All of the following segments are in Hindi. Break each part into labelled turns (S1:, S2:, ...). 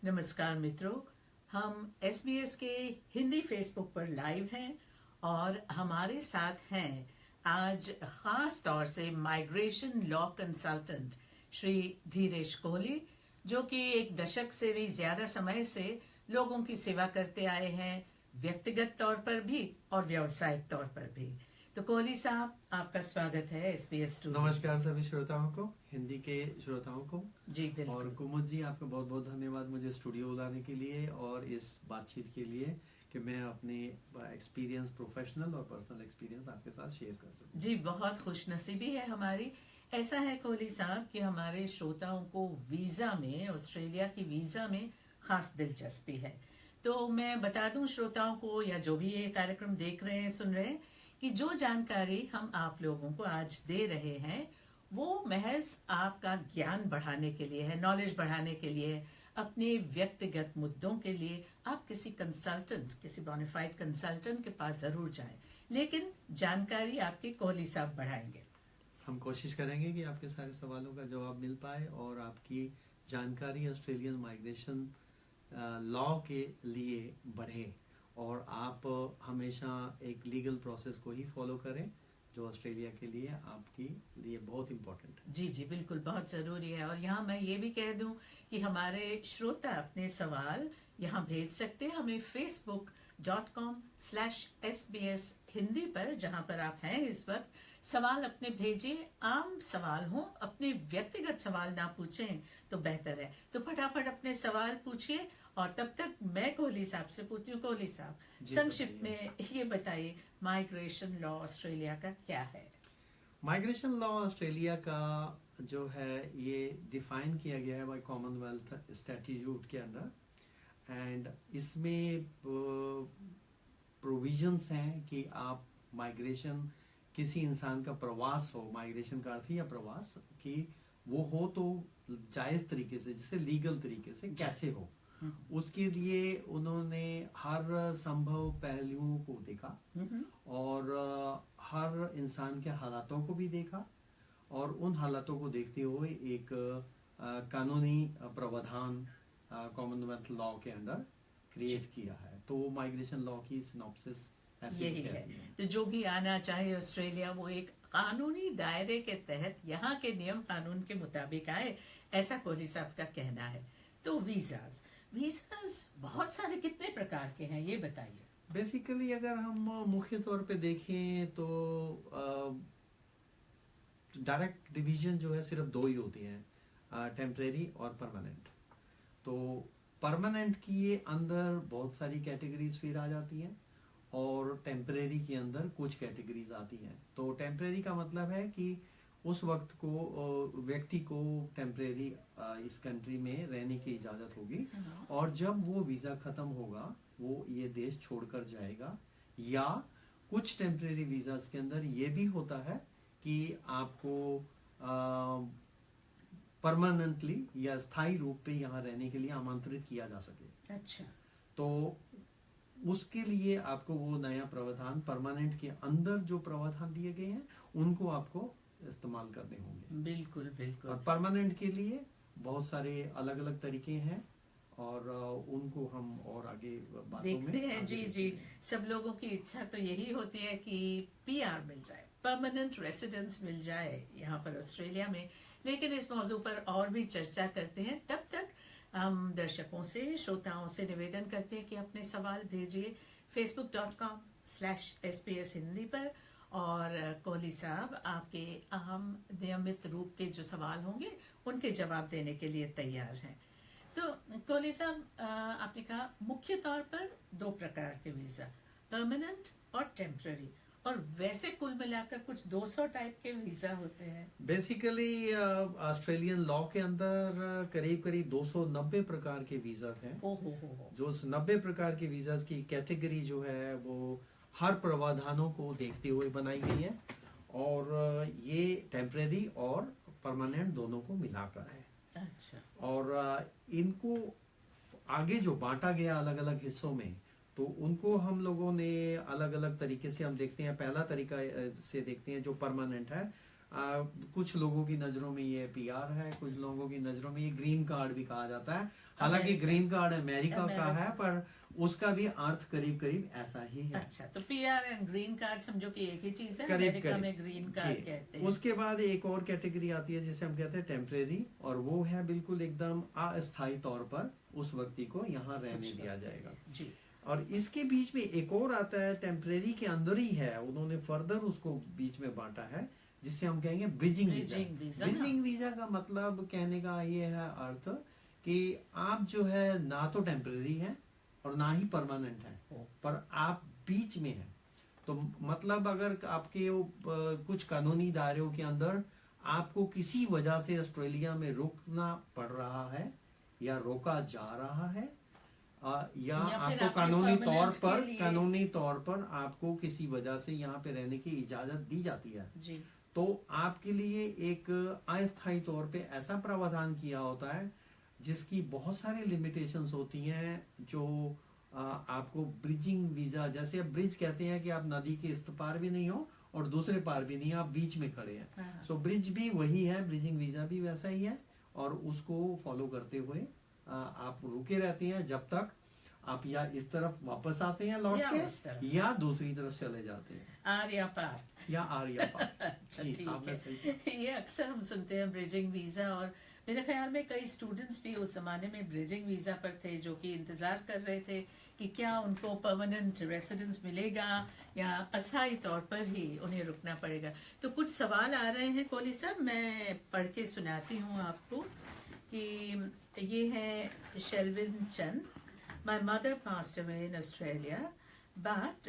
S1: नमस्कार मित्रों, हम SBS के हिंदी फेसबुक पर लाइव हैं और हमारे साथ हैं आज खास तौर से migration law consultant Shri Dhiresh Kohli, जो कि एक दशक से भी ज्यादा समय से लोगों की सेवा करते आए हैं, व्यक्तिगत तौर पर भी और व्यावसायिक तौर पर भी। तो कोहली साहब, आपका स्वागत है SBS स्टूडियो।
S2: नमस्कार सभी श्रोताओं को, हिंदी के श्रोताओं को।
S1: जी बिल्कुल।
S2: और कुमुद जी, आपका बहुत बहुत धन्यवाद मुझे स्टूडियो बुलाने के लिए और इस बातचीत के लिए कि मैं अपने एक्सपीरियंस, प्रोफेशनल और पर्सनल एक्सपीरियंस आपके साथ शेयर कर सकूं।
S1: जी, बहुत खुशनसीबी है हमारी। ऐसा है कोहली साहब कि हमारे श्रोताओं को वीजा में, ऑस्ट्रेलिया की वीजा में खास दिलचस्पी है। तो मैं बता दूं श्रोताओं को या जो भी ये कार्यक्रम देख रहे हैं, सुन रहे हैं, कि जो जानकारी हम आप लोगों को आज दे रहे हैं वो महज आपका ज्ञान बढ़ाने के लिए है, नॉलेज बढ़ाने के लिए, अपने व्यक्तिगत मुद्दों के लिए आप किसी कंसल्टेंट, किसी बोनाफाइड कंसल्टेंट के पास जरूर जाएं, लेकिन जानकारी आपके कोहली साहब बढ़ाएंगे।
S2: हम कोशिश करेंगे कि आपके सारे सवालों का जवाब मिल पाए और आपकी जानकारी ऑस्ट्रेलियन माइग्रेशन लॉ के लिए बढ़े और आप हमेशा एक लीगल प्रोसेस को ही फॉलो करें जो ऑस्ट्रेलिया के लिए आपके लिए बहुत इम्पोर्टेंट है।
S1: जी जी बिल्कुल, बहुत जरूरी है। और यहाँ मैं ये भी कह दूं कि हमारे श्रोता अपने सवाल यहाँ भेज सकते हैं हमें facebook.com/SBS हिंदी पर, जहाँ पर आप हैं इस वक्त। सवाल अपने भेजिए, आम सवाल हो, अपने व्यक्तिगत सवाल ना पूछें तो बेहतर है। तो फटाफट अपने सवाल पूछिए और तब तक मैं कोहली साहब से पूछती हूँ। कोहली साहब, संक्षिप्त में ये बताइए, माइग्रेशन लॉ ऑस्ट्रेलिया का क्या है?
S2: माइग्रेशन लॉ ऑस्ट्रेलिया का जो है ये डिफाइन किया गया है बाय कॉमनवेल्थ स्टैट्यूट के अंदर, एंड इसमें प्रोविजंस हैं कि आप माइग्रेशन, किसी इंसान का प्रवास हो, माइग्रेशन का अर्थ या प्रवास कि वो हो तो जायज तरीके से, जैसे लीगल तरीके से कैसे हो, उसके लिए उन्होंने हर संभव पहलुओं को देखा और हर इंसान के हालातों को भी देखा और उन हालातों को देखते हुए एक कानूनी प्रावधान कॉमनवेल्थ लॉ के अंदर क्रिएट किया है। तो माइग्रेशन लॉ की सिनॉप्सिस
S1: यही है। तो जो भी आना चाहे ऑस्ट्रेलिया, वो एक कानूनी दायरे के तहत यहाँ के नियम कानून के मुताबिक आए, ऐसा कोहली साहब का कहना है। तो वीजाज बहुत सारे, कितने प्रकार के हैं ये बताइए।
S2: बेसिकली अगर हम मुख्य तौर पे देखें तो डायरेक्ट डिवीजन जो है सिर्फ दो ही होती हैं, टेम्परेरी और परमानेंट। तो परमानेंट के अंदर बहुत सारी कैटेगरीज फिर आ जाती हैं और टेम्परेरी के अंदर कुछ कैटेगरीज आती हैं। तो टेम्परेरी का मतलब है कि उस वक्त को व्यक्ति को टेम्परेरी इस कंट्री में रहने की इजाजत होगी और जब वो वीजा खत्म होगा वो ये देश छोड़कर जाएगा। या कुछ टेम्परेरी वीजास के अंदर ये भी होता है कि आपको परमानेंटली या स्थायी रूप पे यहाँ रहने के लिए आमंत्रित किया जा सके।
S1: अच्छा।
S2: तो उसके लिए आपको वो नया प्रावधान, परमानेंट के अंदर जो प्रावधान दिए गए हैं उनको आपको इस्तेमाल करने होंगे।
S1: बिल्कुल बिल्कुल।
S2: और परमानेंट के लिए बहुत सारे अलग अलग तरीके हैं और उनको हम और आगे बातों
S1: देखते
S2: में
S1: हैं। जी जी, सब लोगों की इच्छा तो यही होती है कि PR मिल जाए, परमानेंट रेसिडेंस मिल जाए यहाँ पर ऑस्ट्रेलिया में। लेकिन इस मौजू पर और भी चर्चा करते हैं। तब तक हम दर्शकों से, श्रोताओं से निवेदन करते हैं कि अपने सवाल भेजिए facebook.com/SBS हिंदी पर। और कोहली साहब आपके अहम नियमित रूप के जो सवाल होंगे उनके जवाब देने के लिए तैयार हैं। तो कोहली साहब, आपने कहा मुख्य तौर पर दो प्रकार के वीजा, परमानेंट और टेम्पररी, और वैसे कुल मिलाकर कुछ 200 टाइप के वीजा होते हैं।
S2: बेसिकली ऑस्ट्रेलियन लॉ के अंदर करीब करीब 290 प्रकार के वीजास हैं। जो 90 प्रकार के वीजास की कैटेगरी जो है वो हर प्रावधानों को देखते हुए बनाई गई है और ये टेम्परेरी और परमानेंट दोनों को मिलाकर है।
S1: अच्छा।
S2: और इनको आगे जो बांटा गया अलग अलग हिस्सों में, तो उनको हम लोगों ने अलग अलग तरीके से हम देखते हैं। पहला तरीका से देखते हैं जो परमानेंट है, कुछ लोगों की नजरों में ये पीआर है, कुछ लोगों की नजरों में ये ग्रीन कार्ड भी कहा जाता है। हालांकि ग्रीन कार्ड अमेरिका का है, पर उसका भी अर्थ करीब करीब ऐसा ही है।
S1: अच्छा, तो पीआर एंड ग्रीन कार्ड समझो कि एक ही चीज है।
S2: करीब
S1: अमेरिका
S2: करीब
S1: में ग्रीन कार्ड कहते हैं।
S2: उसके बाद एक और कैटेगरी आती है जिसे हम कहते हैं टेम्परेरी, और वो है बिल्कुल एकदम अस्थायी तौर पर उस व्यक्ति को यहाँ रहने दिया जाएगा
S1: जी।
S2: और इसके बीच में एक और आता है, टेम्परेरी के अंदर ही है, उन्होंने फर्दर उसको बीच में बांटा है, जिसे हम कहेंगे ब्रिजिंग वीजा। ब्रिजिंग वीजा का मतलब कहने का ये है अर्थ कि आप जो है ना तो टेम्परेरी है और ना ही परमानेंट है, पर आप बीच में है। तो मतलब अगर आपके कुछ कानूनी दायरों के अंदर आपको किसी वजह से ऑस्ट्रेलिया में रुकना पड़ रहा है या रोका जा रहा है, या आपको कानूनी तौर पर आपको किसी वजह से यहाँ पे रहने की इजाजत दी जाती है
S1: जी।
S2: तो आपके लिए एक अस्थायी तौर पे ऐसा प्रावधान किया होता है जिसकी बहुत सारी लिमिटेशंस होती हैं, जो आपको ब्रिजिंग वीजा, जैसे अब ब्रिज कहते हैं कि आप नदी के इस पार भी नहीं हो और दूसरे पार भी नहीं, आप बीच में खड़े हैं। सो ब्रिज भी वही है, ब्रिजिंग वीजा भी वैसा ही है, और उसको फॉलो करते हुए आप रुके रहते हैं जब तक आप या इस तरफ वापस आते हैं लौट के, या दूसरी तरफ चले जाते हैं,
S1: आर या पार।
S2: अच्छा,
S1: ये अक्सर हम सुनते हैं ब्रिजिंग वीजा, और मेरे ख्याल में कई स्टूडेंट्स भी उस जमाने में ब्रिजिंग वीजा पर थे, जो कि इंतजार कर रहे थे कि क्या उनको परमानेंट रेसिडेंस मिलेगा या अस्थायी तौर पर ही उन्हें रुकना पड़ेगा। तो कुछ सवाल आ रहे हैं कोहली साहब, मैं पढ़ के सुनाती हूँ आपको। कि ये है शेल्विन चंद, My mother passed away in Australia, but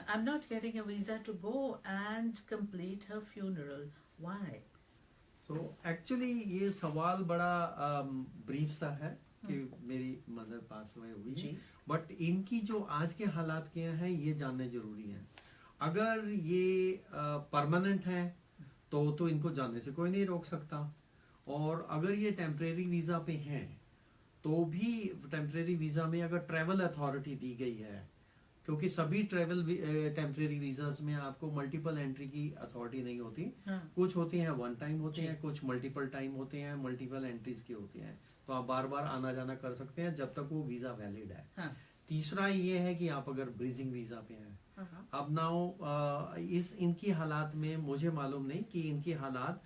S1: I'm not getting a visa to go and complete her funeral. Why?
S2: So actually ये सवाल बड़ा ब्रीफ सा है कि मेरी मदर पास हुई है, बट इनकी जो आज के हालात क्या हैं ये जानने जरूरी है। अगर ये परमानेंट है तो इनको जाने से कोई नहीं रोक सकता, और अगर ये टेम्परेरी वीजा पे हैं तो भी टेम्परेरी वीजा में अगर ट्रैवल अथॉरिटी दी गई है, क्योंकि सभी ट्रैवल टेम्परेरी वीजास में आपको मल्टीपल एंट्री की अथॉरिटी नहीं होती। कुछ होती हैं वन टाइम होते हैं, कुछ मल्टीपल टाइम होते हैं, मल्टीपल एंट्रीज की होती हैं, तो आप बार बार आना जाना कर सकते हैं जब तक वो वीजा वैलिड है। तीसरा ये है कि आप अगर ब्रिजिंग वीजा पे हैं, अब नाउ इनकी हालात में मुझे मालूम नहीं कि इनकी हालात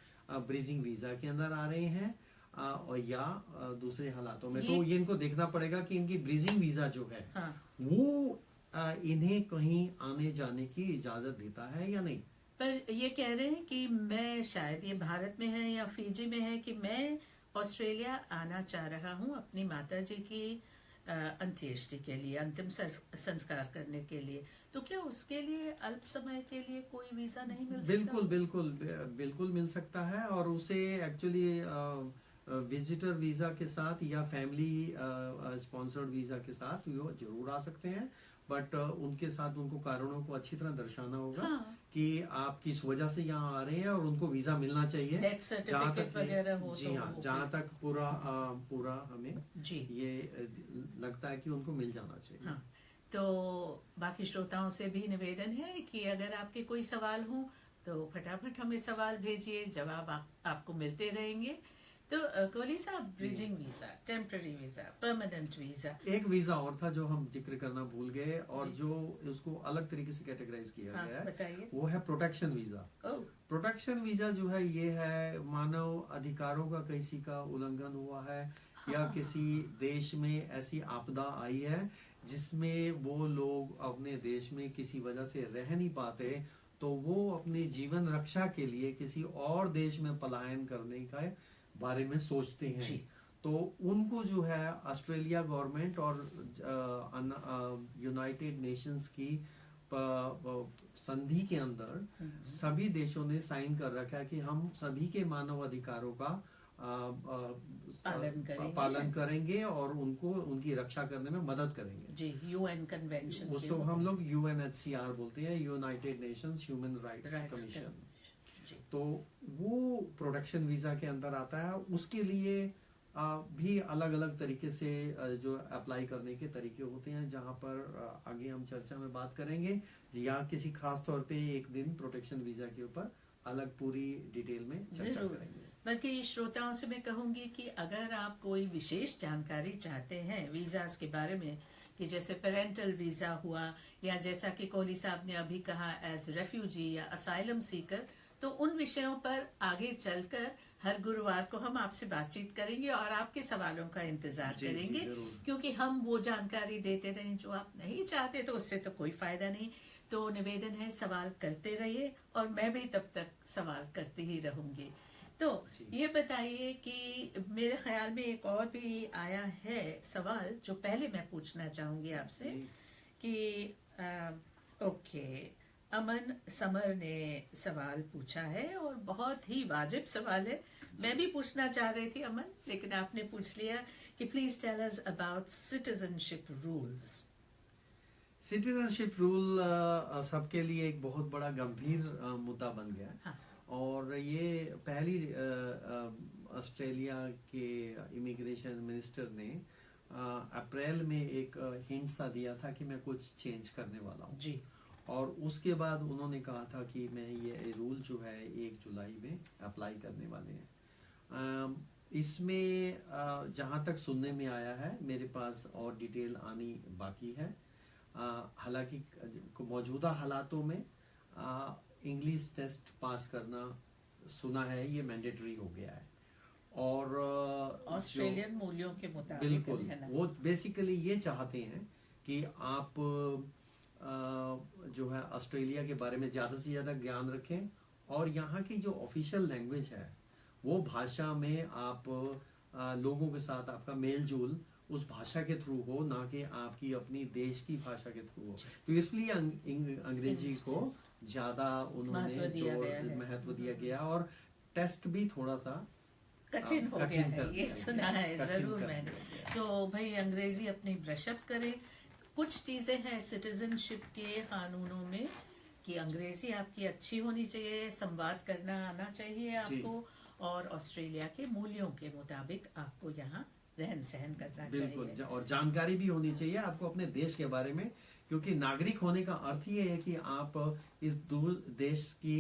S2: ब्रिजिंग वीजा के अंदर आ रहे हैं और या दूसरे हालातों में, तो ये इनको देखना पड़ेगा कि इनकी ब्रिजिंग वीजा जो है वो इन्हें कहीं आने जाने की इजाजत देता है या नहीं।
S1: पर ये कह रहे हैं कि मैं, शायद ये भारत में है या फिजी में है, कि मैं ऑस्ट्रेलिया आना चाह रहा हूँ अपनी माता जी की अंत्येष्टि के लिए, अंतिम संस्कार करने के लिए, तो क्या उसके लिए अल्प समय के लिए कोई वीजा नहीं मिल सकता?
S2: बिल्कुल मिल सकता है, और उसे एक्चुअली विजिटर वीजा के साथ या फैमिली स्पॉन्सर्ड वीजा के साथ वो जरूर आ सकते हैं, बट उनके साथ उनको कारणों को अच्छी तरह दर्शाना होगा कि आप किस वजह से यहाँ आ रहे हैं, और उनको वीजा मिलना चाहिए।
S1: जहाँ तक
S2: जी हाँ, जहाँ तक पूरा हमें ये लगता है कि उनको मिल जाना चाहिए।
S1: हाँ, तो बाकी श्रोताओं से भी निवेदन है कि अगर आपके कोई सवाल हो तो फटाफट हमें सवाल भेजिए, जवाब आपको मिलते रहेंगे। तो कोहली साहब, bridging visa, temporary visa, permanent visa,
S2: एक वीजा और था जो हम जिक्र करना भूल गए, और जो उसको अलग तरीके से कैटेगराइज किया गया है, वो है प्रोटेक्शन वीजा। प्रोटेक्शन वीजा जो है ये है मानव अधिकारों का किसी का उल्लंघन हुआ है, या किसी देश में ऐसी आपदा आई है जिसमें वो लोग अपने देश में किसी वजह से रह नहीं पाते, तो वो अपने जीवन रक्षा के लिए किसी और देश में पलायन करने का बारे में सोचते हैं। तो उनको जो है ऑस्ट्रेलिया गवर्नमेंट और यूनाइटेड नेशंस की संधि के अंदर सभी देशों ने साइन कर रखा है कि हम सभी के मानव अधिकारों का पालन करेंगे और उनको उनकी रक्षा करने में मदद करेंगे।
S1: जी, यूएन कन्वेंशन,
S2: उसको हम लोग UNHCR बोलते हैं, United Nations human rights commission. तो वो प्रोटेक्शन वीजा के अंदर आता है। उसके लिए भी अलग अलग तरीके से जो अप्लाई करने के तरीके होते हैं, जहां पर आगे हम चर्चा में बात करेंगे, या किसी खास तौर पे एक दिन प्रोटेक्शन वीजा के ऊपर अलग पूरी डिटेल में चर्चा
S1: जरूर।
S2: करेंगे।
S1: बल्कि श्रोताओं से मैं कहूंगी कि अगर आप कोई विशेष जानकारी चाहते हैं वीजास के बारे में, कि जैसे पेरेंटल वीजा हुआ, या जैसा कि कोहली साहब ने अभी कहा एज रेफ्यूजी या असाइलम सीकर, तो उन विषयों पर आगे चलकर हर गुरुवार को हम आपसे बातचीत करेंगे और आपके सवालों का इंतजार
S2: जी,
S1: करेंगे,
S2: जरूर।
S1: क्योंकि हम वो जानकारी देते रहें जो आप नहीं चाहते तो उससे तो कोई फायदा नहीं। तो निवेदन है, सवाल करते रहिए और मैं भी तब तक सवाल करती ही रहूंगी। तो
S2: जी।
S1: ये बताइए कि मेरे ख्याल में एक और भी आया है सवाल जो पहले मैं पूछना चाहूंगी आपसे
S2: जी।
S1: कि ओके, अमन समर ने सवाल पूछा है और बहुत ही वाजिब सवाल है। मैं भी पूछना चाह रही थी अमन, लेकिन आपने पूछ लिया कि please tell us about citizenship rules.
S2: Citizenship rule सबके लिए एक बहुत बड़ा गंभीर मुद्दा बन गया है।
S1: हाँ।
S2: और ये पहली ऑस्ट्रेलिया के इमिग्रेशन मिनिस्टर ने अप्रैल में एक हिंट सा दिया था कि मैं कुछ चेंज करने वाला हूँ
S1: जी।
S2: और उसके बाद उन्होंने कहा था कि मैं ये रूल जो है 1 जुलाई में अप्लाई करने वाले हैं। इसमें जहाँ तक सुनने में आया है, मेरे पास और डिटेल आनी बाकी है। हालांकि मौजूदा हालातों में इंग्लिश टेस्ट पास करना सुना है ये मैंडेटरी हो गया है और
S1: ऑस्ट्रेलियन मूल्यों के मुताबिक
S2: बिल्कुल
S1: है ना?
S2: वो बेसिकली ये चाहते हैं कि आप जो है ऑस्ट्रेलिया के बारे में ज्यादा से ज्यादा ज्ञान रखें और यहाँ की जो ऑफिशियल लैंग्वेज है वो भाषा में आप लोगों के साथ आपका मेल जोल उस भाषा के थ्रू हो, ना कि आपकी अपनी देश की भाषा के थ्रू हो। तो इसलिए अंग्रेजी को ज्यादा उन्होंने महत्व दिया गया और टेस्ट भी थोड़ा सा
S1: कठिन हो गया है, ये सुना है जरूर मैंने। तो भाई अंग्रेजी अपनी ब्रशअप करें। कुछ चीजें हैं सिटीजनशिप के कानूनों में कि अंग्रेजी आपकी अच्छी होनी चाहिए, संवाद करना आना चाहिए आपको, और ऑस्ट्रेलिया के मूल्यों के मुताबिक आपको यहाँ रहन सहन करना चाहिए
S2: और जानकारी भी होनी चाहिए आपको अपने देश के बारे में, क्योंकि नागरिक होने का अर्थ ये है कि आप इस देश की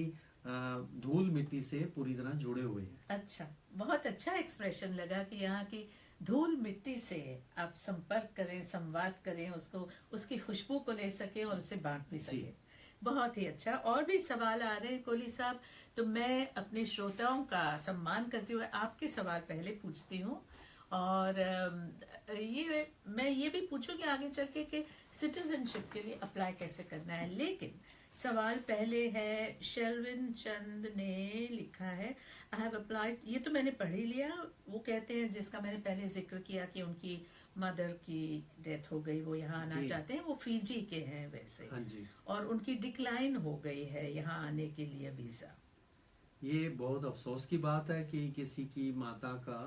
S2: धूल मिट्टी से पूरी तरह जुड़े हुए हैं।
S1: अच्छा, बहुत अच्छा एक्सप्रेशन लगा कि यहाँ की धूल मिट्टी से आप संपर्क करें, संवाद करें, उसको उसकी खुशबू को ले सके और उसे बांट भी सके। बहुत ही अच्छा। और भी सवाल आ रहे हैं कोहली साहब, तो मैं अपने श्रोताओं का सम्मान करते हुए आपके सवाल पहले पूछती हूँ और ये मैं ये भी पूछूंगी आगे चल के सिटीजनशिप के लिए अप्लाई कैसे करना है। लेकिन सवाल पहले है, शेल्विन चंद ने लिखा है, आई हैव अप्लाइड, ये तो मैंने पढ़ ही लिया। वो कहते हैं, जिसका मैंने पहले जिक्र किया कि उनकी मदर की डेथ हो गई, वो यहाँ आना चाहते हैं, वो फीजी के हैं वैसे।
S2: हाँ जी।
S1: और उनकी डिक्लाइन हो गई है यहाँ आने के लिए वीजा।
S2: ये बहुत अफसोस की बात है कि किसी की माता का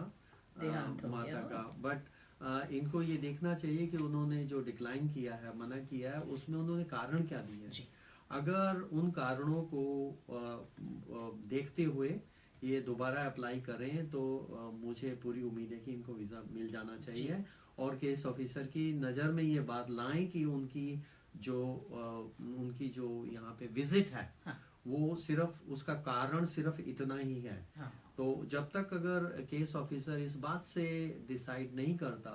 S2: बट इनको ये देखना चाहिए कि उन्होंने जो डिक्लाइन किया है, मना किया है, उसमें उन्होंने कारण क्या दिए हैं। अगर उन कारणों को देखते हुए ये दोबारा अप्लाई करें तो मुझे पूरी उम्मीद है कि इनको वीजा मिल जाना चाहिए और केस ऑफिसर की नजर में ये बात लाएं कि उनकी जो यहाँ पे विजिट है,
S1: हाँ।
S2: वो सिर्फ उसका कारण सिर्फ इतना ही है।
S1: हाँ।
S2: तो जब तक अगर केस ऑफिसर इस बात से डिसाइड नहीं करता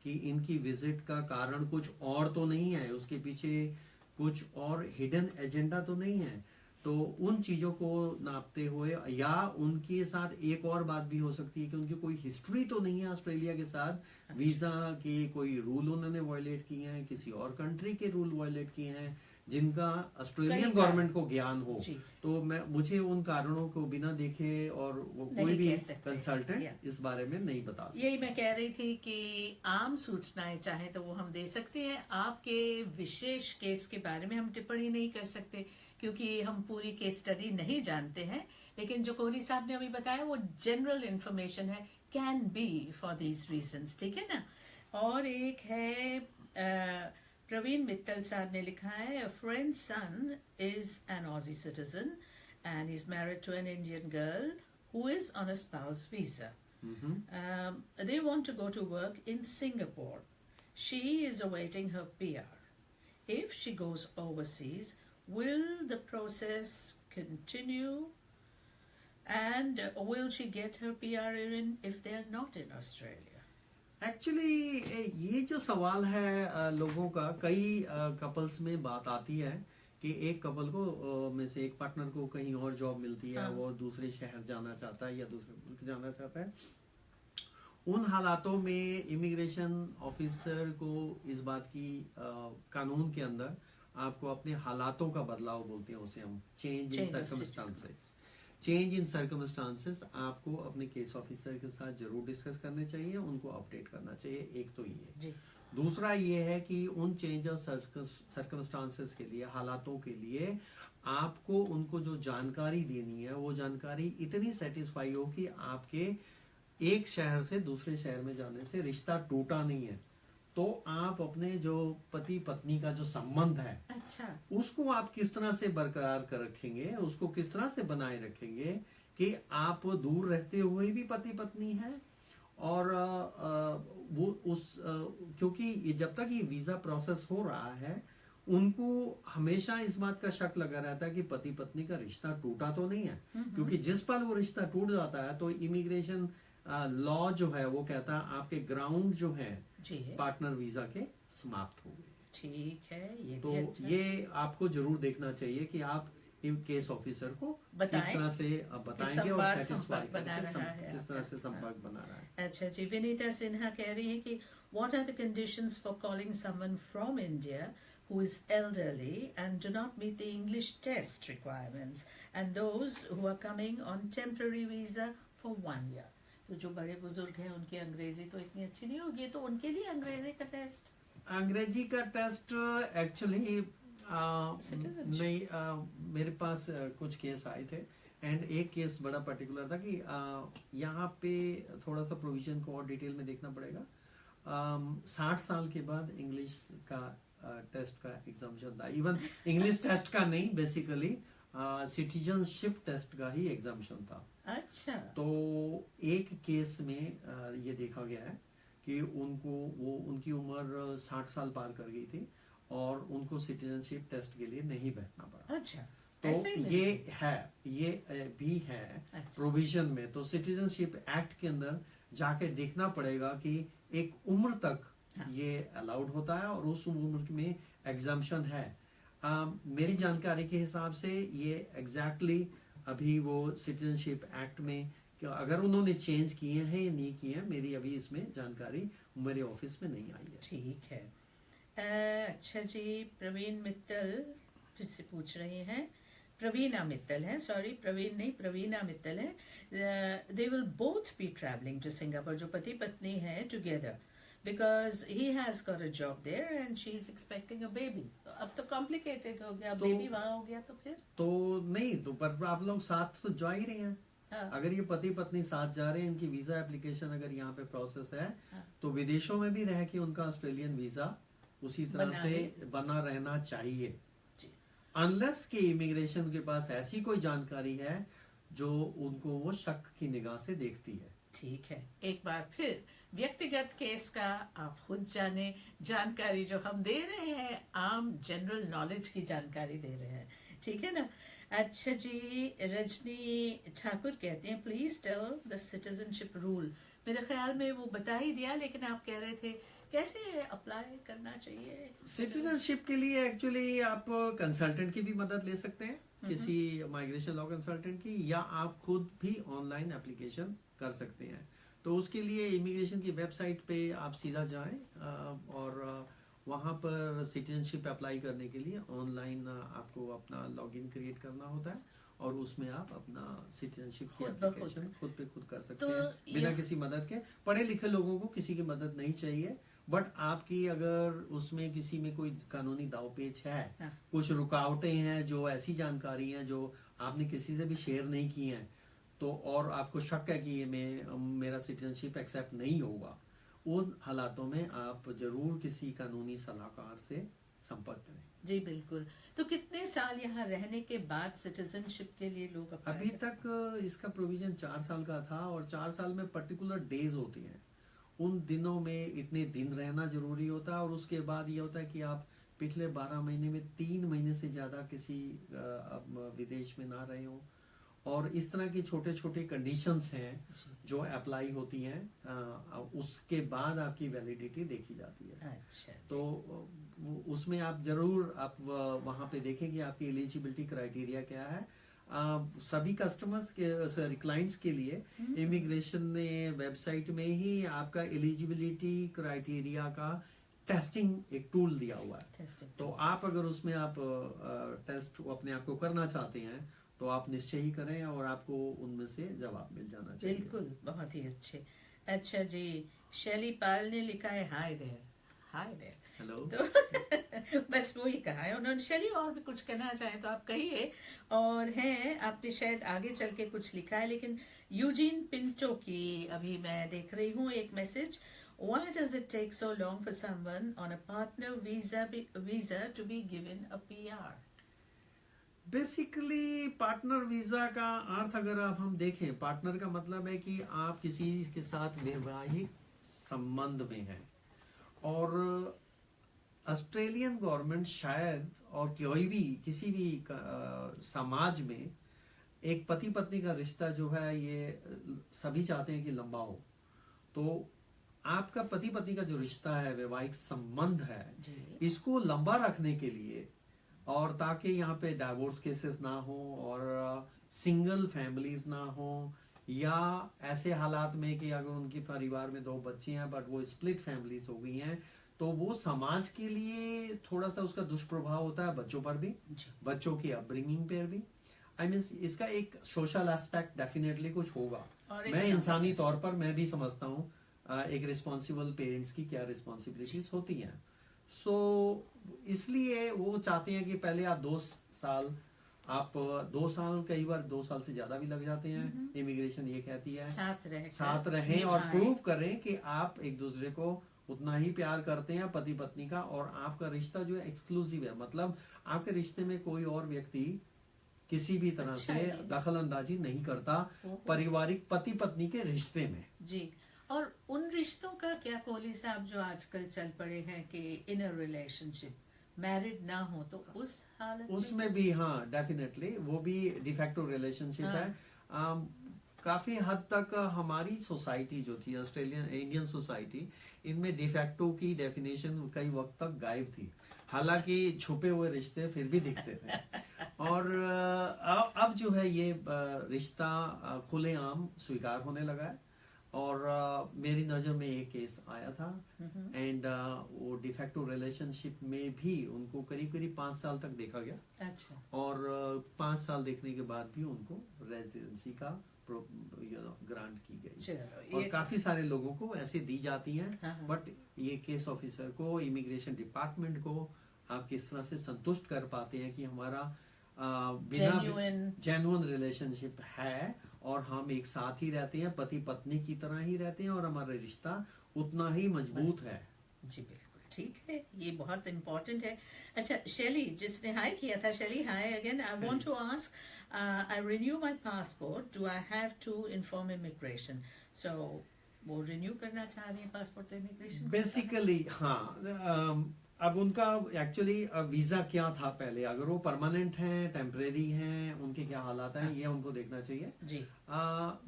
S2: कि इनकी विजिट का कारण कुछ और तो नहीं है, उसके पीछे कुछ और हिडन एजेंडा तो नहीं है, तो उन चीजों को नापते हुए, या उनके साथ एक और बात भी हो सकती है कि उनकी कोई हिस्ट्री तो नहीं है ऑस्ट्रेलिया के साथ, वीजा के कोई रूल उन्होंने वायलेट किए हैं, किसी और कंट्री के रूल वायलेट किए हैं जिनका ऑस्ट्रेलियन गवर्नमेंट को ज्ञान हो, तो मुझे उन कारणों को बिना देखे और वो कोई भी कंसल्टेंट इस बारे में नहीं बता सकता।
S1: यही मैं कह रही थी कि आम सूचनाएं चाहे तो वो हम दे सकते हैं, आपके विशेष केस के बारे में हम टिप्पणी नहीं कर सकते क्योंकि हम पूरी केस स्टडी नहीं जानते हैं। लेकिन जो कोहली साहब ने अभी बताया वो जनरल इंफॉर्मेशन है, can be for these reasons, ठीक है ना। और एक है प्रवीण मित्तल साहब ने लिखा है, a friend's son is an Aussie citizen and is married to an Indian girl who is on a spouse visa. They want to go to work in Singapore. She is awaiting her PR. If she goes overseas, will the process continue And will she get her PR if they are not in Australia?
S2: Actually ये जो सवाल है लोगों का, कई कपल्स में बात आती है कि एक कपल को में से एक पार्टनर को कहीं और जॉब मिलती है,
S1: हाँ।
S2: वो दूसरे शहर जाना चाहता है या दूसरे मुल्क जाना चाहता है। उन हालातों में इमिग्रेशन ऑफिसर को इस बात की कानून के अंदर आपको अपने हालातों का बदलाव बोलते हैं उसे हम, change in circumstances. Change in circumstances आपको अपने केस ऑफिसर के साथ जरूर डिस्कस करने चाहिए, उनको अपडेट करना चाहिए। एक तो ये
S1: जी।
S2: दूसरा ये है कि उन चेंज ऑफ सर्कमस्टांसेस के लिए, हालातों के लिए आपको उनको जो जानकारी देनी है वो जानकारी इतनी सेटिस्फाई हो कि आपके एक शहर से दूसरे शहर में जाने से रिश्ता टूटा नहीं है। तो आप अपने जो पति पत्नी का जो संबंध है,
S1: अच्छा,
S2: उसको आप किस तरह से बरकरार कर रखेंगे, उसको किस तरह से बनाए रखेंगे कि आप दूर रहते हुए भी पति पत्नी है। और वो उस क्योंकि ये जब तक ये वीजा प्रोसेस हो रहा है, उनको हमेशा इस बात का शक लगा रहता है कि पति पत्नी का रिश्ता टूटा तो नहीं है। क्योंकि जिस पल वो रिश्ता टूट जाता है तो इमिग्रेशन लॉ जो है वो कहता है आपके ग्राउंड जो है
S1: जी,
S2: पार्टनर वीजा के समाप्त हो गए।
S1: ठीक है, ये
S2: तो
S1: भी अच्छा।
S2: ये आपको जरूर देखना चाहिए कि आप केस ऑफिसर को किस तरह से बताएंगे और सेटिस्फाई
S1: बना रहा है
S2: किस तरह से
S1: आपका।
S2: संपर्क बना रहा है।
S1: अच्छा जी, विनीता सिन्हा कह रही है कि what are the conditions for calling someone from India who is elderly and do not meet the English test requirements and those who are coming on temporary visa for 1 year? तो जो बड़े बुजुर्ग हैं उनकी अंग्रेजी तो इतनी अच्छी नहीं होगी, तो उनके लिए अंग्रेजी का टेस्ट,
S2: अंग्रेजी का टेस्ट एक्चुअली नहीं, मेरे पास कुछ केस आए थे एंड एक केस बड़ा पर्टिकुलर था कि यहाँ पे थोड़ा सा प्रोविजन को और डिटेल में देखना पड़ेगा। 60 साल के बाद इंग्लिश का टेस्ट का एग्जामिशन था, इवन इंग्लिश टेस्ट का नहीं, बेसिकली सिटीजनशिप टेस्ट का ही एग्जामिशन था।
S1: अच्छा,
S2: तो एक केस में ये देखा गया है कि उनकी उम्र 60 साल पार कर गई थी और उनको सिटीजनशिप टेस्ट के लिए नहीं बैठना पड़ा।
S1: अच्छा,
S2: तो ये भी है
S1: अच्छा।
S2: प्रोविजन में। तो सिटीजनशिप एक्ट के अंदर जाके देखना पड़ेगा कि एक उम्र तक ये अलाउड होता है और उस उम्र में एग्जाम्पशन है। मेरी जानकारी के हिसाब से ये एग्जैक्टली अभी वो सिटीजनशिप एक्ट में कि अगर उन्होंने चेंज किए हैं या नहीं किए हैं, मेरी अभी इसमें जानकारी मेरे ऑफिस में नहीं आई है।
S1: ठीक है। अच्छा जी, प्रवीण मित्तल फिर से पूछ रहे हैं, प्रवीणा मित्तल है, सॉरी प्रवीण नहीं, प्रवीणा मित्तल है। They will both be travelling to Singapore, जो पति पत्नी है, together, because he has got a job there and she is expecting a baby. तो अब तो complicated हो गया, बेबी वहां हो गया तो फिर
S2: तो नहीं, तो पर आप लोग साथ तो जा ही रहे हैं। अगर ये पति पत्नी साथ जा रहे हैं, इनकी वीजा एप्लीकेशन अगर यहाँ पे प्रोसेस है, तो विदेशों में भी रह के उनका ऑस्ट्रेलियन वीजा उसी तरह से बना रहना चाहिए, अनलेस के इमिग्रेशन के पास ऐसी कोई जानकारी है जो उनको वो शक की निगाह से देखती है।
S1: ठीक है, एक बार फिर व्यक्तिगत केस का आप खुद जाने, जानकारी जो हम दे रहे हैं आम जनरल नॉलेज की जानकारी दे रहे हैं, ठीक है ना। अच्छा जी, रजनी ठाकुर कहते हैं please tell the citizenship rule. मेरे ख्याल में वो बता ही दिया, लेकिन आप कह रहे थे कैसे अप्लाई करना चाहिए
S2: सिटीजनशिप के लिए। एक्चुअली आप कंसल्टेंट की भी मदद ले सकते हैं, किसी माइग्रेशन लॉ कंसल्टेंट की, या आप खुद भी ऑनलाइन एप्लीकेशन कर सकते हैं। तो उसके लिए इमिग्रेशन की वेबसाइट पे आप सीधा जाएं और वहाँ पर सिटीजनशिप अप्लाई करने के लिए ऑनलाइन आपको अपना लॉगिन क्रिएट करना होता है और उसमें आप अपना सिटीजनशिप की एप्लीकेशन खुद पे खुद कर सकते हैं बिना किसी मदद के। पढ़े लिखे लोगों को किसी की मदद नहीं चाहिए, बट आपकी अगर उसमें किसी में कोई कानूनी दावपेच है, कुछ रुकावटें हैं, जो ऐसी जानकारी है जो आपने किसी से भी शेयर नहीं की है, तो और आपको शक है कि ये मेरा सिटीजनशिप एक्सेप्ट नहीं होगा, उन हालातों में आप जरूर किसी कानूनी सलाहकार से संपर्क करें।
S1: जी बिल्कुल। तो कितने साल यहाँ रहने के बाद सिटीजनशिप के लिए लोग
S2: अभी तक इसका प्रोविजन 4 साल का था और 4 साल में पर्टिकुलर डेज होती हैं, उन दिनों में इतने दिन रहना जरूरी होता है और उसके बाद ये होता है कि आप पिछले 12 महीने में 3 महीने से ज्यादा किसी विदेश में ना रहे हो और इस तरह की छोटे छोटे कंडीशंस हैं जो अप्लाई होती हैं, उसके बाद आपकी वैलिडिटी देखी जाती है।
S1: अच्छा।
S2: तो उसमें आप जरूर आप वहां पे देखें कि आपकी एलिजिबिलिटी क्राइटेरिया क्या है। सभी कस्टमर्स के, सॉरी, क्लाइंट्स के लिए इमिग्रेशन ने वेबसाइट में ही आपका एलिजिबिलिटी क्राइटेरिया का टेस्टिंग एक टूल दिया हुआ है। तो आप अगर उसमें आप टेस्ट अपने आप को करना चाहते हैं तो आप निश्चय ही करें और आपको उनमें से जवाब मिल जाना चाहिए।
S1: बिल्कुल, बहुत ही अच्छे। अच्छा जी, शैली पाल ने लिखा है hi there. Hi there,
S2: hello.
S1: तो बस वो ही कहा है उन्होंने। शैली और भी कुछ कहना चाहे तो आप कहिए। और है, आपने शायद आगे चल के कुछ लिखा है, लेकिन यूजीन पिंटो की अभी मैं देख रही हूँ एक message. Why does it take so long for someone on a partner visa to be given a PR?
S2: Basically partner visa का अर्थ अगर आप हम देखें, पार्टनर का मतलब है कि आप किसी के साथ वैवाहिक संबंध में हैं, और ऑस्ट्रेलियन गवर्नमेंट शायद और कोई भी किसी भी समाज में एक पति पत्नी का रिश्ता जो है ये सभी चाहते हैं कि लंबा हो। तो आपका पति पत्नी का जो रिश्ता है, वैवाहिक संबंध है, इसको लंबा रखने के लिए और ताकि यहाँ पे डाइवोर्स केसेस ना हो और सिंगल फैमिलीज ना हो, या ऐसे हालात में कि अगर उनके परिवार में 2 बच्चे हैं बट वो स्प्लिट फैमिलीज हो गई हैं, तो वो समाज के लिए थोड़ा सा उसका दुष्प्रभाव होता है, बच्चों पर भी, बच्चों की अपब्रिंगिंग पर भी। आई मीन इसका एक सोशल एस्पेक्ट डेफिनेटली कुछ होगा। मैं इंसानी तौर पर मैं भी समझता हूँ एक रिस्पॉन्सिबल पेरेंट्स की क्या रिस्पॉन्सिबिलिटीज होती हैं। सो इसलिए वो चाहते हैं कि पहले आप 2 साल, आप 2 साल, कई बार 2 साल से ज्यादा भी लग जाते हैं, इमिग्रेशन ये कहती है साथ रहें और प्रूव करें कि आप एक दूसरे को उतना ही प्यार करते हैं, पति पत्नी का, और आपका रिश्ता जो है एक्सक्लूसिव है, मतलब आपके रिश्ते में कोई और व्यक्ति किसी भी तरह से दखल अंदाजी नहीं करता पारिवारिक पति पत्नी के रिश्ते में
S1: जी। और उन रिश्तों का क्या कोहली साहब जो आजकल चल पड़े हैं कि इनर रिलेशनशिप, मैरिड ना हो, तो उस हालत
S2: उसमें भी हाँ डेफिनेटली वो भी डिफेक्टो रिलेशनशिप है। काफी हद तक हमारी सोसाइटी जो थी, ऑस्ट्रेलियन इंडियन सोसाइटी, इनमें डिफेक्टो की डेफिनेशन कई वक्त तक गायब थी, हालांकि छुपे हुए रिश्ते फिर भी दिखते थे। और अब जो है ये रिश्ता खुलेआम स्वीकार होने लगा है। और मेरी नजर में एक केस आया था, एंड वो डिफेक्टो रिलेशनशिप में भी उनको करीब करीब 5 साल तक देखा गया।
S1: अच्छा।
S2: और 5 साल देखने के बाद भी उनको रेजिडेंसी का ग्रांट की गई, और काफी सारे लोगों को ऐसे दी जाती हैं। बट ये केस ऑफिसर को, इमिग्रेशन डिपार्टमेंट को आप किस तरह से संतुष्ट कर पाते हैं कि हमारा बिना जेन्युइन रिलेशनशिप है और हम एक साथ ही रहते हैं, पति पत्नी की तरह ही रहते हैं, और हमारा रिश्ता उतना ही मजबूत है।
S1: जी बिल्कुल ठीक है, ये बहुत इम्पोर्टेंट है। अच्छा शैली, जिसने हाय किया था, Shaili hi again. I want to ask, I renew my passport, do I have to inform immigration? So वो रिन्यू करना चाह रही है पासपोर्ट, तो इमिग्रेशन
S2: बेसिकली हाँ। अब उनका एक्चुअली वीजा क्या था पहले, अगर वो परमानेंट हैं, टेम्परेरी हैं, उनके क्या हालात हैं, ये उनको देखना चाहिए
S1: जी।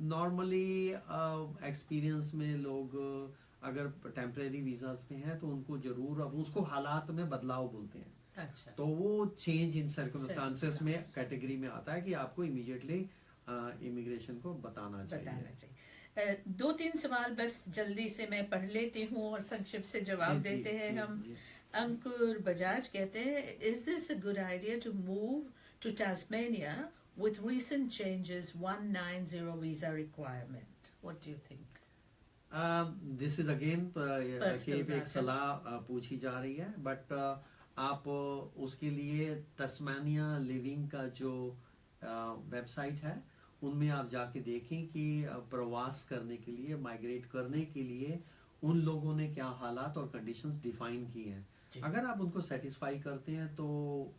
S2: नॉर्मली एक्सपीरियंस में लोग अगर टेम्परेरी वीजास में हैं तो उनको जरूर, अब उसको हालात में बदलाव बोलते हैं।
S1: अच्छा।
S2: तो वो चेंज इन सर्कमस्टांसेस में कैटेगरी में आता है कि आपको इमीडिएटली इमिग्रेशन को बताना चाहिए।
S1: 2-3 सवाल बस जल्दी से मैं पढ़ लेती हूँ और संक्षिप्त से जवाब देते हैं हम। अंकुर बजाज कहते हैं, is this a good idea to move to Tasmania with recent changes 190 visa requirement? What do you think?
S2: This is again एक सलाह पूछी जा रही है, बट आप उसके लिए तस्मानिया लिविंग का जो वेबसाइट है उनमें आप जाके देखें कि प्रवास करने के लिए, माइग्रेट करने के लिए उन लोगों ने क्या हालात और कंडीशंस डिफाइन की हैं। अगर आप उनको सेटिस्फाई करते हैं तो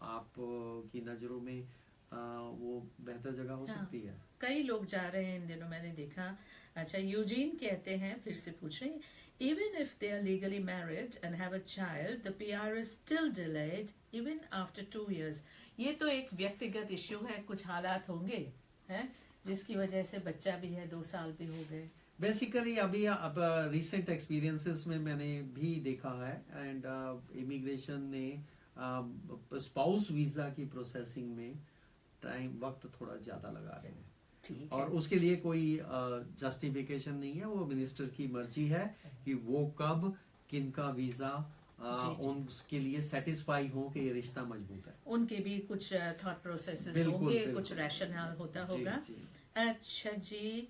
S2: आप की नजरों में वो बेहतर जगह हो सकती है।
S1: कई लोग जा रहे हैं इन दिनों, मैंने देखा। अच्छा यूजीन कहते हैं, फिर से पूछ रहे हैं, even if they are legally married and have a child, the PR is still delayed even after 2 years. ये तो एक व्यक्तिगत इश्यू है, कुछ हालात होंगे हैं जिसकी वजह से बच्चा भी है, 2 साल भी हो गए।
S2: बेसिकली अभी अब रिसेंट एक्सपीरियंसेस में मैंने भी देखा है, एंड इमिग्रेशन ने स्पाउस वीजा की प्रोसेसिंग में वक्त थोड़ा ज्यादा लगा रहे हैं।
S1: ठीक
S2: और
S1: है।
S2: उसके लिए कोई जस्टिफिकेशन नहीं है, वो मिनिस्टर की मर्जी है कि वो कब किनका वीजा
S1: जी।
S2: उनके लिए सेटिस्फाई हो कि ये रिश्ता मजबूत है।
S1: उनके भी कुछ थॉट प्रोसेसेस
S2: बिल्कुल,
S1: होंगे,
S2: बिल्कुल।
S1: कुछ रैशनल होता
S2: जी,
S1: होगा।
S2: जी।
S1: अच्छा जी,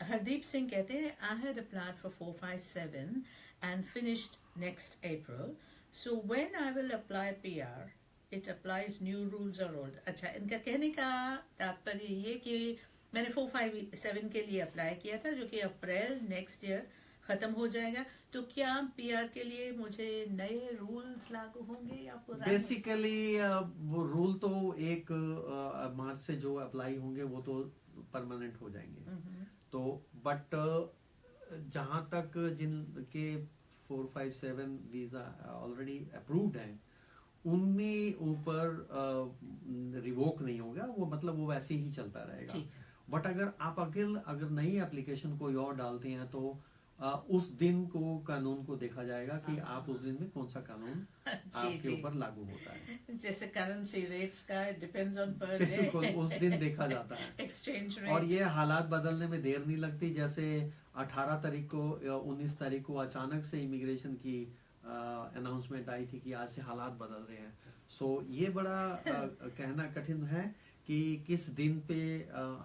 S1: हरदीप सिंह कहते हैं I had applied for 457 and finished next April, so when I will apply PR it applies new rules और ओल्ड। अच्छा, इनका कहने का तात्पर्य ये कि मैंने 457 के लिए अप्लाई किया था, जो कि अप्रैल नेक्स्ट ईयर खत्म हो जाएगा, तो क्या पीआर के लिए मुझे नए रूल्स लागू होंगे या पुराने?
S2: बेसिकली वो रूल तो 1 मार्च से जो अप्लाई होंगे वो तो परमानेंट हो जाएंगे। तो बट जहां तक जिनके 457 वीजा ऑलरेडी अप्रूव्ड हैं, उनमें ऊपर रिवोक नहीं होगा, वो मतलब वो वैसे ही चलता रहेगा। बट अगर आप अगर नई एप्लीकेशन कोई और डालते हैं तो उस दिन को कानून को देखा जाएगा कि आप उस दिन में कौन सा कानून आपके ऊपर लागू होता है।
S1: जैसे करेंसी रेट्स का डिपेंड्स ऑन पर डे,
S2: बिल्कुल उस दिन देखा जाता है
S1: एक्सचेंज रेट।
S2: और ये हालात बदलने में देर नहीं लगती। जैसे 18 तारीख को या 19 तारीख को अचानक से इमिग्रेशन की अनाउंसमेंट आई थी कि आज से हालात बदल रहे हैं। सो ये बड़ा कहना कठिन है कि किस दिन पे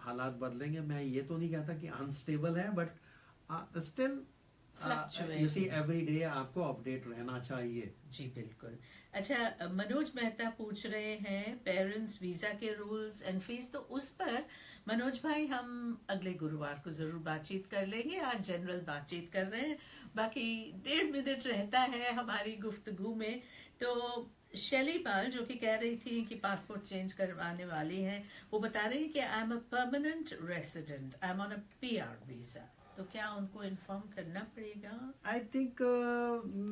S2: हालात बदलेंगे। मैं ये तो नहीं कहता कि अनस्टेबल है, but still you see every day आपको अपडेट रहना चाहिए।
S1: जी बिल्कुल। अच्छा, मनोज मेहता पूछ रहे हैं पेरेंट्स वीजा के रूल्स एंड फीस, तो उस पर मनोज भाई हम अगले गुरुवार को जरूर बातचीत कर लेंगे। आज जनरल बातचीत कर रहे हैं, बाकी 1.5 मिनट रहता है हमारी गुफ्तगू में। तो शैली पाल जो कि कह रही थी कि पासपोर्ट चेंज करवाने वाली हैं, वो बता रही हैं कि I am a permanent resident, I am on a PR visa, तो क्या उनको इन्फॉर्म करना पड़ेगा?
S2: आई थिंक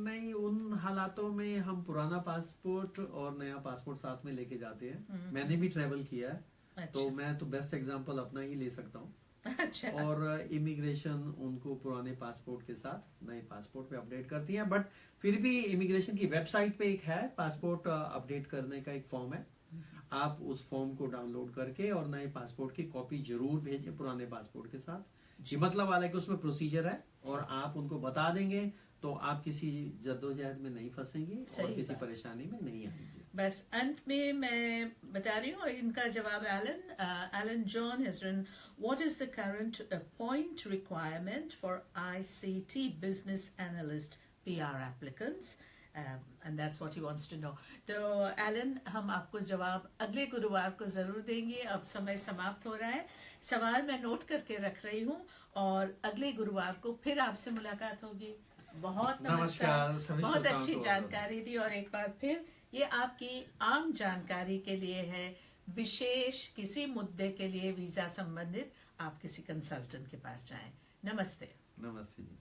S2: नहीं, उन हालातों में हम पुराना पासपोर्ट और नया पासपोर्ट साथ में लेके जाते हैं। मैंने भी ट्रेवल किया है। अच्छा। तो मैं तो बेस्ट एग्जांपल अपना ही ले सकता हूँ। अच्छा। और इमिग्रेशन उनको पुराने पासपोर्ट के साथ नए पासपोर्ट पे अपडेट करती है, बट फिर भी इमिग्रेशन की वेबसाइट पे एक है पासपोर्ट अपडेट करने का एक फॉर्म है। आप उस फॉर्म को डाउनलोड करके और नए पासपोर्ट की कॉपी जरूर भेजें पुराने पासपोर्ट के साथ। ये मतलब वाला है कि उसमें प्रोसीजर है और आप उनको बता देंगे तो आप किसी जद्दोजहद में नहीं फंसेंगे और किसी परेशानी में नहीं आएंगे।
S1: बस अंत में मैं बता रही हूँ, इनका जवाब Alan John has written, what is the current point requirement for ICT business analyst PR applicants, and that's what he wants to know. तो एलन, हम आपको जवाब अगले गुरुवार को जरूर देंगे। अब समय समाप्त हो रहा है। सवाल मैं नोट करके रख रही हूँ और अगले गुरुवार को फिर आपसे मुलाकात होगी। बहुत नमस्कार, बहुत अच्छी जानकारी दी। और एक बार फिर ये आपकी आम जानकारी के लिए है, विशेष किसी मुद्दे के लिए वीजा संबंधित आप किसी कंसल्टेंट के पास जाएं। नमस्ते।
S2: नमस्ते जी।